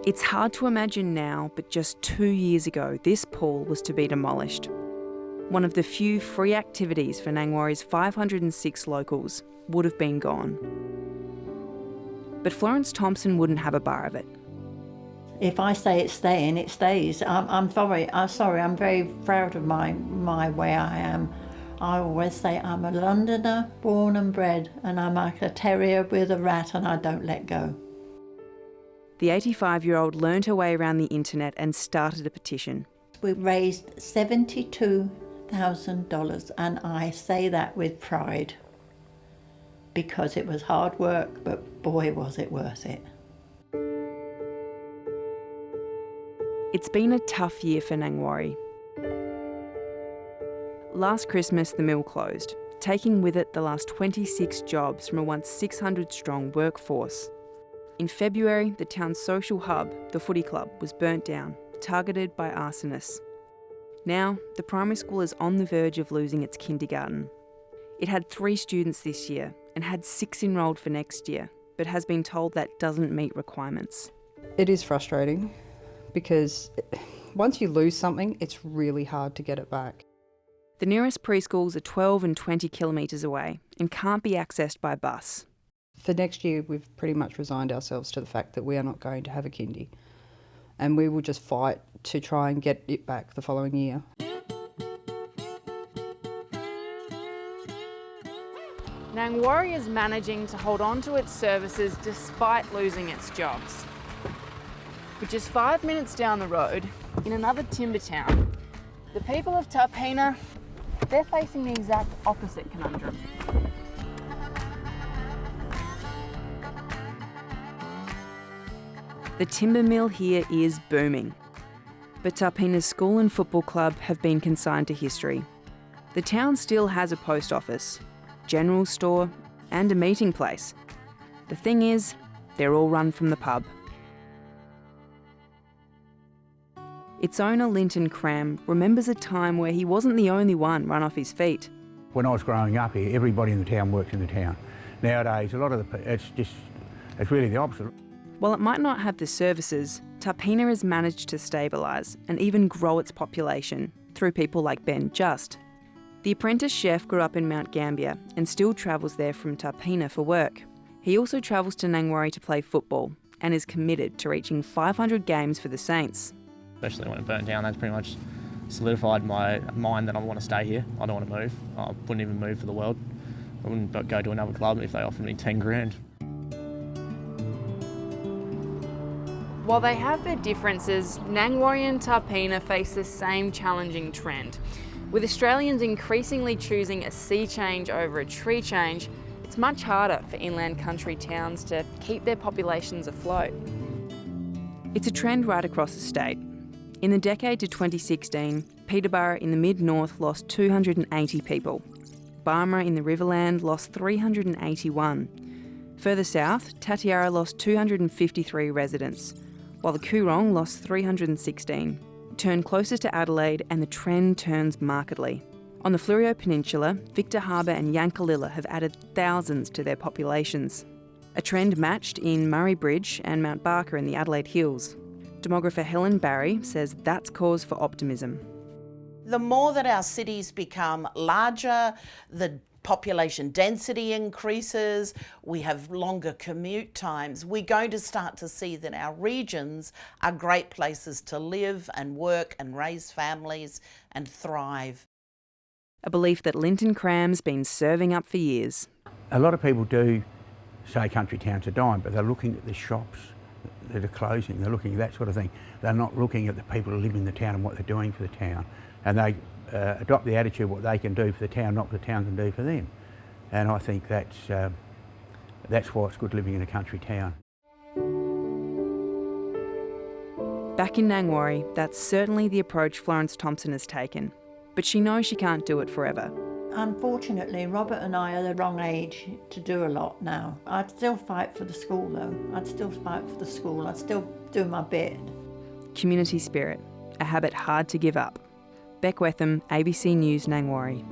It's hard to imagine now, but just 2 years ago, this pool was to be demolished. One of the few free activities for Nangwarrie's 506 locals would have been gone. But Florence Thompson wouldn't have a bar of it. If I say it's staying, it stays. I'm sorry. I'm very proud of my way I am. I always say I'm a Londoner, born and bred, and I'm like a terrier with a rat, and I don't let go. The 85-year-old learned her way around the internet and started a petition. We raised $72,000, and I say that with pride, because it was hard work, but boy was it worth it. It's been a tough year for Nangwarrie. Last Christmas, the mill closed, taking with it the last 26 jobs from a once 600-strong workforce. In February, the town's social hub, the footy club, was burnt down, targeted by arsonists. Now, the primary school is on the verge of losing its kindergarten. It had 3 students this year and had 6 enrolled for next year, but has been told that doesn't meet requirements. It is frustrating because once you lose something, it's really hard to get it back. The nearest preschools are 12 and 20 kilometres away and can't be accessed by bus. For next year, we've pretty much resigned ourselves to the fact that we are not going to have a kindy, and we will just fight to try and get it back the following year. Nangwarrie is managing to hold on to its services despite losing its jobs. But just 5 minutes down the road, in another timber town, the people of Tarpeena, they're facing the exact opposite conundrum. The timber mill here is booming, but Tarpeena's school and football club have been consigned to history. The town still has a post office, general store, and a meeting place. The thing is, they're all run from the pub. Its owner, Linton Cram, remembers a time where he wasn't the only one run off his feet. When I was growing up here, everybody in the town worked in the town. Nowadays, a lot of it's really the opposite. While it might not have the services, Tarpeena has managed to stabilise and even grow its population through people like Ben Just. The apprentice chef grew up in Mount Gambier and still travels there from Tarpeena for work. He also travels to Nangwarrie to play football and is committed to reaching 500 games for the Saints. Especially when it burnt down, that's pretty much solidified my mind that I want to stay here. I don't want to move. I wouldn't even move for the world. I wouldn't go to another club if they offered me 10 grand. While they have their differences, Nangwarrie and Tarpeena face the same challenging trend. With Australians increasingly choosing a sea change over a tree change, it's much harder for inland country towns to keep their populations afloat. It's a trend right across the state. In the decade to 2016, Peterborough in the mid-north lost 280 people. Barmera in the Riverland lost 381. Further south, Tatiara lost 253 residents, while the Coorong lost 316. Turn closer to Adelaide and the trend turns markedly. On the Fleurieu Peninsula, Victor Harbour and Yankalilla have added thousands to their populations. A trend matched in Murray Bridge and Mount Barker in the Adelaide Hills. Demographer Helen Barry says that's cause for optimism. The more that our cities become larger, the population density increases, we have longer commute times, we're going to start to see that our regions are great places to live and work and raise families and thrive. A belief that Linton Cram's been serving up for years. A lot of people do say country towns are dying, but they're looking at the shops that are closing, they're looking at that sort of thing. They're not looking at the people who live in the town and what they're doing for the town. And they adopt the attitude what they can do for the town, not what the town can do for them. And I think that's why it's good living in a country town. Back in Nangwarrie, that's certainly the approach Florence Thompson has taken. But she knows she can't do it forever. Unfortunately, Robert and I are the wrong age to do a lot now. I'd still fight for the school though. I'd still fight for the school. I'd still do my bit. Community spirit, a habit hard to give up. Beck Wetham, ABC News, Nangwarrie.